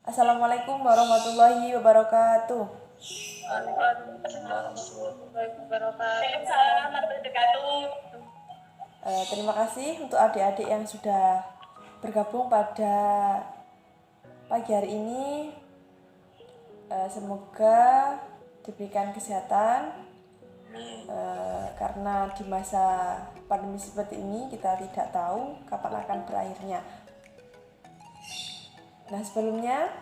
Assalamualaikum warahmatullahi wabarakatuh. Terima kasih untuk adik-adik yang sudah bergabung pada pagi hari ini. Semoga diberikan kesehatan, karena di masa pandemi seperti ini kita tidak tahu kapan akan berakhirnya. Nah, sebelumnya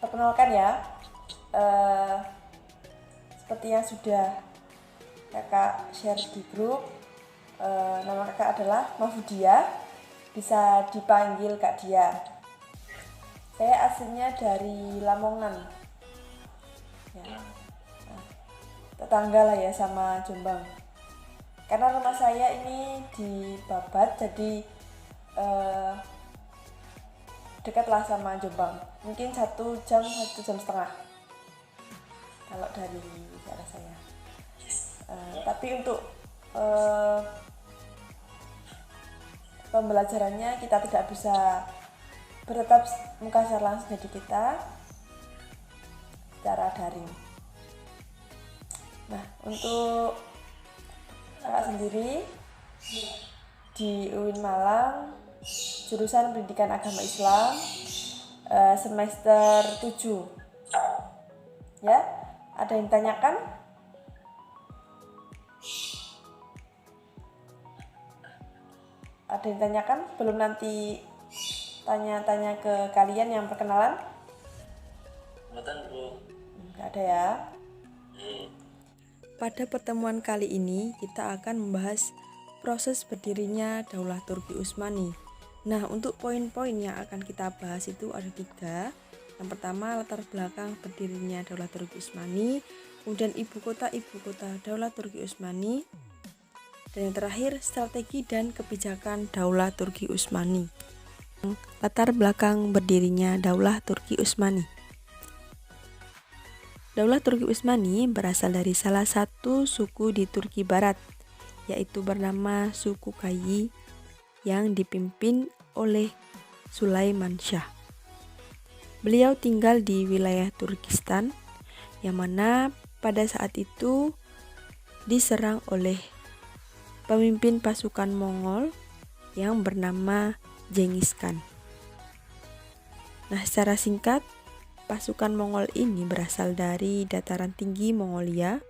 perkenalkan ya, seperti yang sudah kakak share di grup, nama kakak adalah Mahfudia, bisa dipanggil Kak Dia. Saya aslinya dari Lamongan ya, tetangga lah ya sama Jombang. Karena rumah saya ini di Babat, jadi dekatlah sama Jombang, mungkin 1 jam 1 jam setengah kalau dari daerah saya. Tapi untuk pembelajarannya kita tidak bisa bertatap muka secara langsung, jadi kita secara daring. Nah, untuk kakak sendiri di UIN Malang, jurusan Pendidikan Agama Islam, semester 7. Ya, ada yang ditanyakan? Ada yang ditanyakan sebelum nanti tanya-tanya ke kalian yang perkenalan? Nggak ada ya. Pada pertemuan kali ini kita akan membahas proses berdirinya Daulah Turki Utsmani. Nah, untuk poin-poin yang akan kita bahas itu ada 3. Yang pertama, latar belakang berdirinya Daulah Turki Utsmani, kemudian ibu kota Daulah Turki Utsmani, dan yang terakhir, strategi dan kebijakan Daulah Turki Utsmani. Latar belakang berdirinya Daulah Turki Utsmani. Daulah Turki Utsmani berasal dari salah satu suku di Turki Barat, yaitu bernama suku Kayi, yang dipimpin oleh Sulaiman Shah. Beliau tinggal di wilayah Turkistan, yang mana pada saat itu diserang oleh pemimpin pasukan Mongol yang bernama Genghis Khan. Nah, secara singkat, pasukan Mongol ini berasal dari dataran tinggi Mongolia,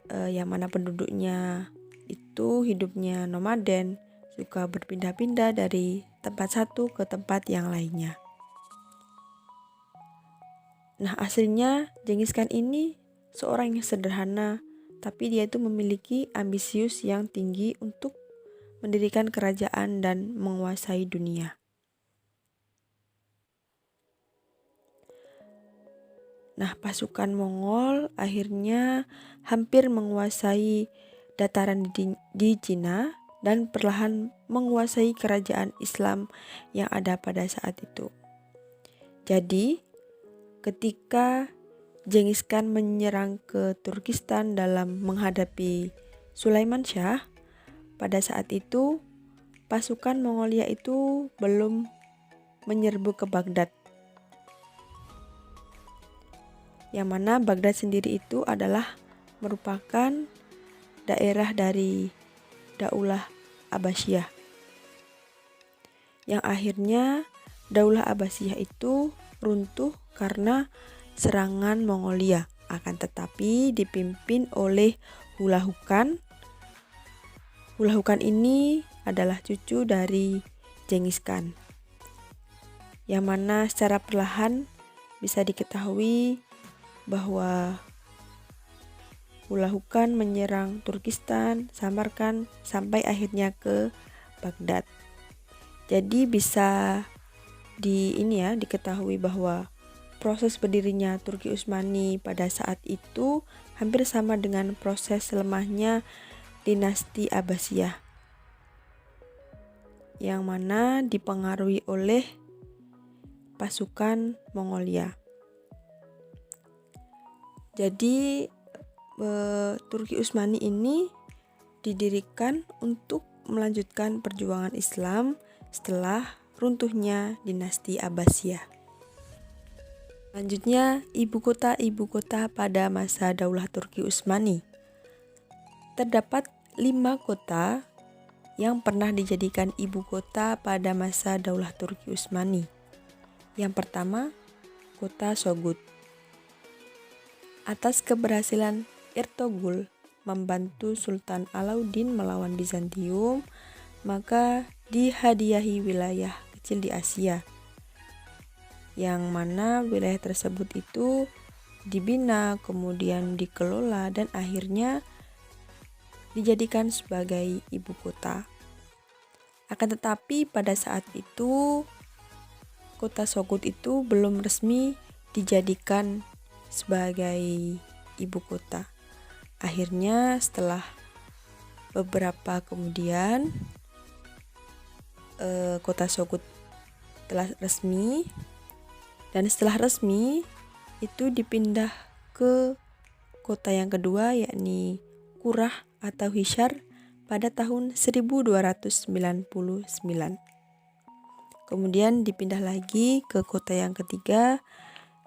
yang mana penduduknya itu hidupnya nomaden, suka berpindah-pindah dari tempat satu ke tempat yang lainnya. Nah, aslinya Genghis Khan ini seorang yang sederhana, tapi dia itu memiliki ambisius yang tinggi untuk mendirikan kerajaan dan menguasai dunia. Nah, pasukan Mongol akhirnya hampir menguasai dataran di Cina dan perlahan menguasai kerajaan Islam yang ada pada saat itu. Jadi, ketika Genghis Khan menyerang ke Turkistan dalam menghadapi Sulaiman Shah, pada saat itu pasukan Mongolia itu belum menyerbu ke Baghdad. Yang mana Baghdad sendiri itu adalah merupakan daerah dari Daulah Abbasiyah, yang akhirnya Daulah Abbasiyah itu runtuh karena serangan Mongolia, akan tetapi dipimpin oleh Hulagu Khan. Hulagu Khan ini adalah cucu dari Genghis Khan, yang mana secara perlahan bisa diketahui bahwa Hulagu Khan menyerang Turkistan, Samarkand, sampai akhirnya ke Baghdad. Jadi bisa diketahui bahwa proses berdirinya Turki Utsmani pada saat itu hampir sama dengan proses lemahnya dinasti Abbasiyah, yang mana dipengaruhi oleh pasukan Mongolia. Jadi Turki Utsmani ini didirikan untuk melanjutkan perjuangan Islam setelah runtuhnya dinasti Abbasiyah. Selanjutnya, ibu kota pada masa Daulah Turki Utsmani. Terdapat 5 kota yang pernah dijadikan ibu kota pada masa Daulah Turki Utsmani. Yang pertama, kota Sogod. Atas keberhasilan Ertugrul membantu Sultan Alauddin melawan Bizantium, maka dihadiahi wilayah kecil di Asia, yang mana wilayah tersebut itu dibina, kemudian dikelola, dan akhirnya dijadikan sebagai ibu kota. Akan tetapi pada saat itu kota Sogod itu belum resmi dijadikan sebagai ibu kota. Akhirnya setelah beberapa kemudian kota Sogod telah resmi, dan setelah resmi itu dipindah ke kota yang kedua, yakni Qurrah atau Hishar pada tahun 1299. Kemudian dipindah lagi ke kota yang ketiga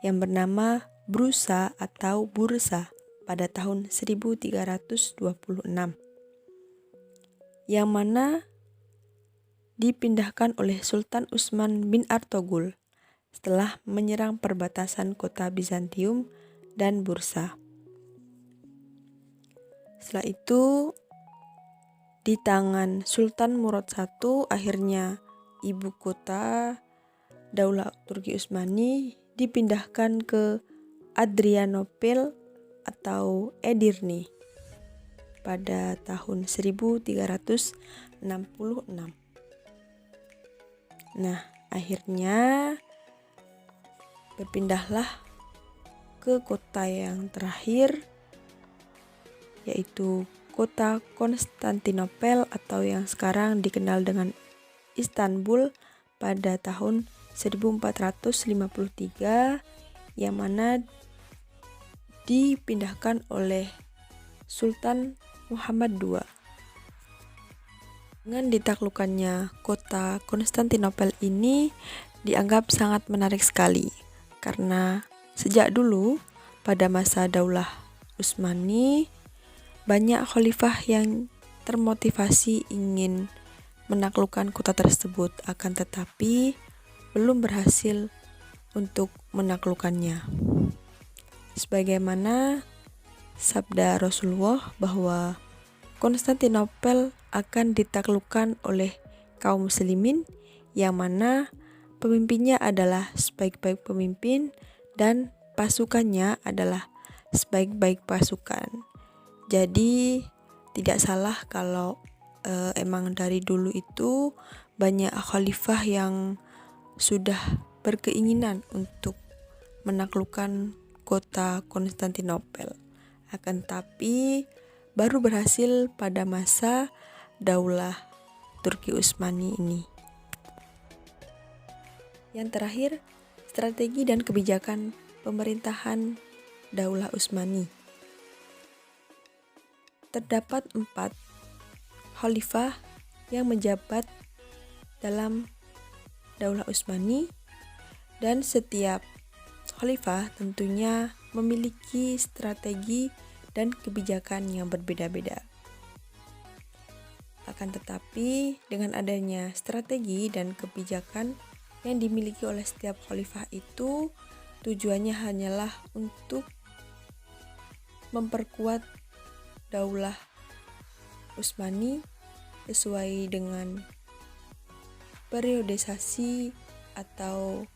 yang bernama Brusa atau Bursa pada tahun 1326, yang mana dipindahkan oleh Sultan Utsman bin Artogul setelah menyerang perbatasan kota Bizantium dan Bursa. Setelah itu, di tangan Sultan Murad I, akhirnya ibu kota Daulah Turki Utsmani dipindahkan ke Adrianopel atau Edirne pada tahun 1366. Nah, akhirnya berpindahlah ke kota yang terakhir, yaitu kota Konstantinopel atau yang sekarang dikenal dengan Istanbul pada tahun 1453, yang mana dipindahkan oleh Sultan Muhammad II. Dengan ditaklukkannya kota Konstantinopel ini dianggap sangat menarik sekali, karena sejak dulu pada masa Daulah Utsmani banyak khalifah yang termotivasi ingin menaklukkan kota tersebut, akan tetapi belum berhasil untuk menaklukkannya. Sebagaimana sabda Rasulullah bahwa Konstantinopel akan ditaklukkan oleh kaum muslimin, yang mana pemimpinnya adalah sebaik-baik pemimpin dan pasukannya adalah sebaik-baik pasukan. Jadi tidak salah kalau emang dari dulu itu banyak khalifah yang sudah berkeinginan untuk menaklukkan kota Konstantinopel. Akan tapi baru berhasil pada masa Daulah Turki Utsmani ini. Yang terakhir, strategi dan kebijakan pemerintahan Daulah Utsmani. Terdapat 4 khalifah yang menjabat dalam Daulah Utsmani, dan setiap khalifah tentunya memiliki strategi dan kebijakan yang berbeda-beda. Akan tetapi, dengan adanya strategi dan kebijakan yang dimiliki oleh setiap khalifah itu, tujuannya hanyalah untuk memperkuat Daulah Utsmani sesuai dengan periodisasi atau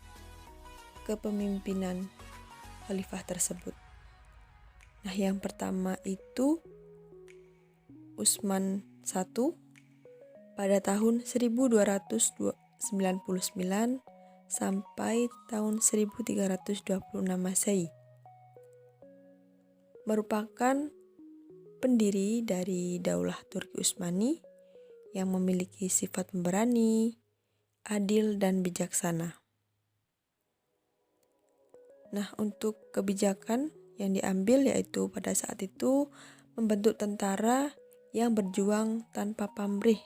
kepemimpinan khalifah tersebut. Nah, yang pertama itu Utsman I pada tahun 1299 sampai tahun 1326 Masehi, merupakan pendiri dari Daulah Turki Utsmani yang memiliki sifat pemberani, adil, dan bijaksana. Nah, untuk kebijakan yang diambil yaitu pada saat itu membentuk tentara yang berjuang tanpa pamrih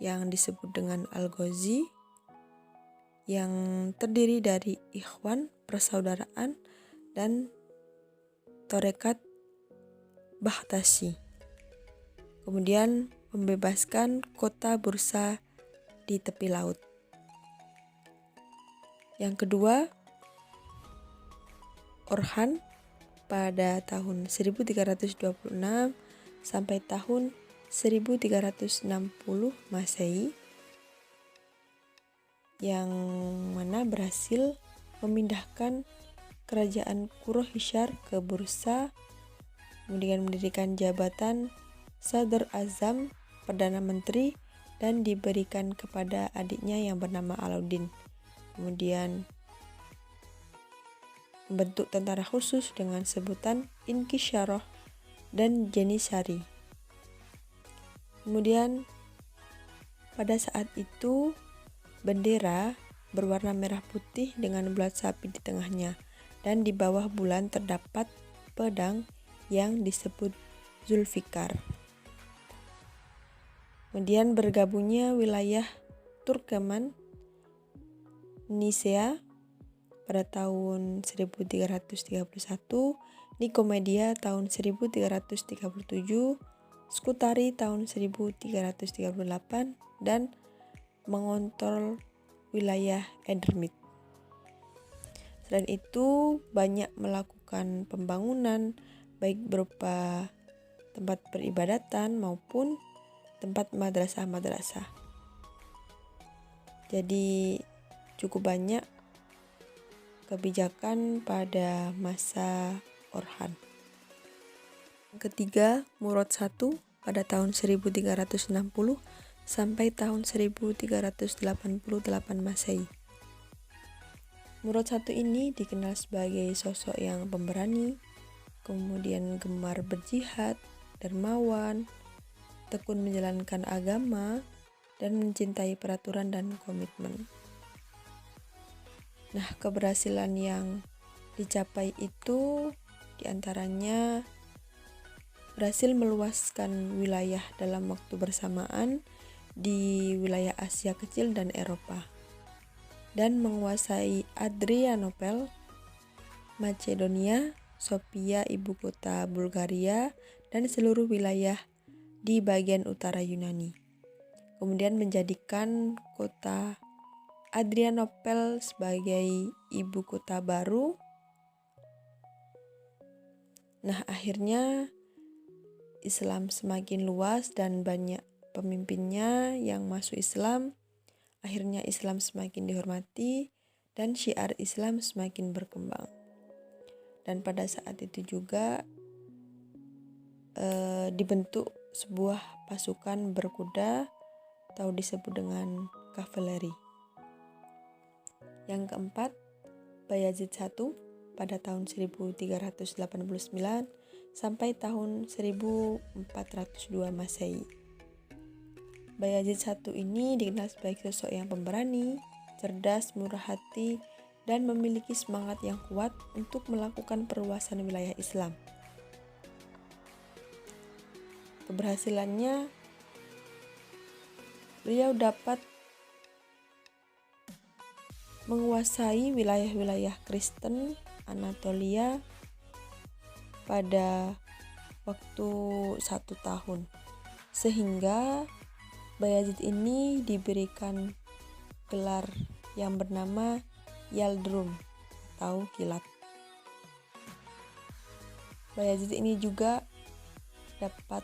yang disebut dengan Al-Ghazi, yang terdiri dari ikhwan, persaudaraan, dan Torekat Bahtasi. Kemudian membebaskan kota Bursa di tepi laut. Yang kedua, Orhan pada tahun 1326 sampai tahun 1360 Masehi, yang mana berhasil memindahkan kerajaan Quraisy ke Bursa, kemudian mendirikan jabatan Sadr Azam, Perdana Menteri, dan diberikan kepada adiknya yang bernama Alauddin. Kemudian membentuk tentara khusus dengan sebutan Inkisyarah dan Jenisari. Kemudian pada saat itu bendera berwarna merah putih dengan bulat sapi di tengahnya, dan di bawah bulan terdapat pedang yang disebut Zulfikar. Kemudian bergabungnya wilayah Turkeman Nisea pada tahun 1331, Nikomedia tahun 1337, Skutari tahun 1338, dan mengontrol wilayah Edirneit. Selain itu, banyak melakukan pembangunan baik berupa tempat peribadatan maupun tempat madrasah-madrasah. Jadi cukup banyak kebijakan pada masa Orhan. Yang ketiga, Murad I pada tahun 1360 sampai tahun 1388 Masehi. Murad I ini dikenal sebagai sosok yang pemberani, kemudian gemar berjihad, dermawan, tekun menjalankan agama, dan mencintai peraturan dan komitmen. Nah, keberhasilan yang dicapai itu diantaranya berhasil meluaskan wilayah dalam waktu bersamaan di wilayah Asia Kecil dan Eropa, dan menguasai Adrianopel, Macedonia, Sofia ibu kota Bulgaria, dan seluruh wilayah di bagian utara Yunani. Kemudian menjadikan kota Adrianopel sebagai ibu kota baru. Nah, akhirnya Islam semakin luas dan banyak pemimpinnya yang masuk Islam. Akhirnya Islam semakin dihormati dan syiar Islam semakin berkembang. Dan pada saat itu juga dibentuk sebuah pasukan berkuda atau disebut dengan kavaleri. Yang keempat, Bayazid I pada tahun 1389 sampai tahun 1402 Masehi. Bayazid I ini dikenal sebagai sosok yang pemberani, cerdas, murah hati, dan memiliki semangat yang kuat untuk melakukan perluasan wilayah Islam. Keberhasilannya, beliau dapat menguasai wilayah-wilayah Kristen Anatolia pada waktu 1 tahun, sehingga Bayazid ini diberikan gelar yang bernama Yaldrum atau kilat. Bayazid ini juga dapat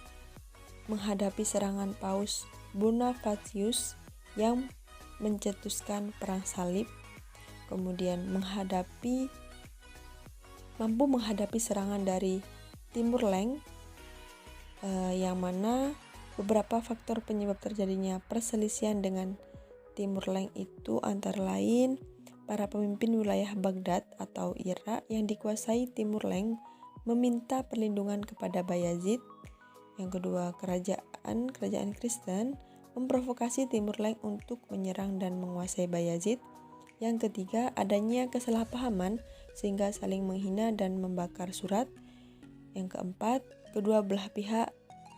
menghadapi serangan Paus Bonifatius yang mencetuskan perang salib, kemudian mampu menghadapi serangan dari Timur Leng, yang mana beberapa faktor penyebab terjadinya perselisihan dengan Timur Leng itu antara lain para pemimpin wilayah Baghdad atau Irak yang dikuasai Timur Leng meminta perlindungan kepada Bayazid. Yang kedua, kerajaan Kristen memprovokasi Timur Leng untuk menyerang dan menguasai Bayazid. Yang ketiga, adanya kesalahpahaman sehingga saling menghina dan membakar surat. Yang keempat, kedua belah pihak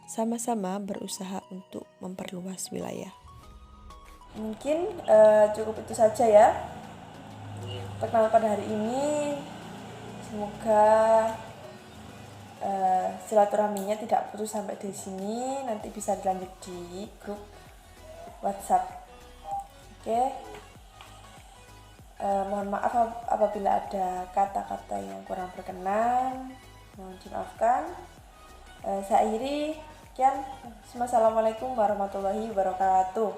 sama-sama berusaha untuk memperluas wilayah. Mungkin cukup itu saja ya. perkenalan pada hari ini. Semoga silaturahminya tidak putus sampai di sini, nanti bisa dilanjut di grup WhatsApp. Oke. Mohon maaf apabila ada kata-kata yang kurang berkenan, mohon dimaafkan. Saya akhiri. Sekian. Wassalamualaikum warahmatullahi wabarakatuh.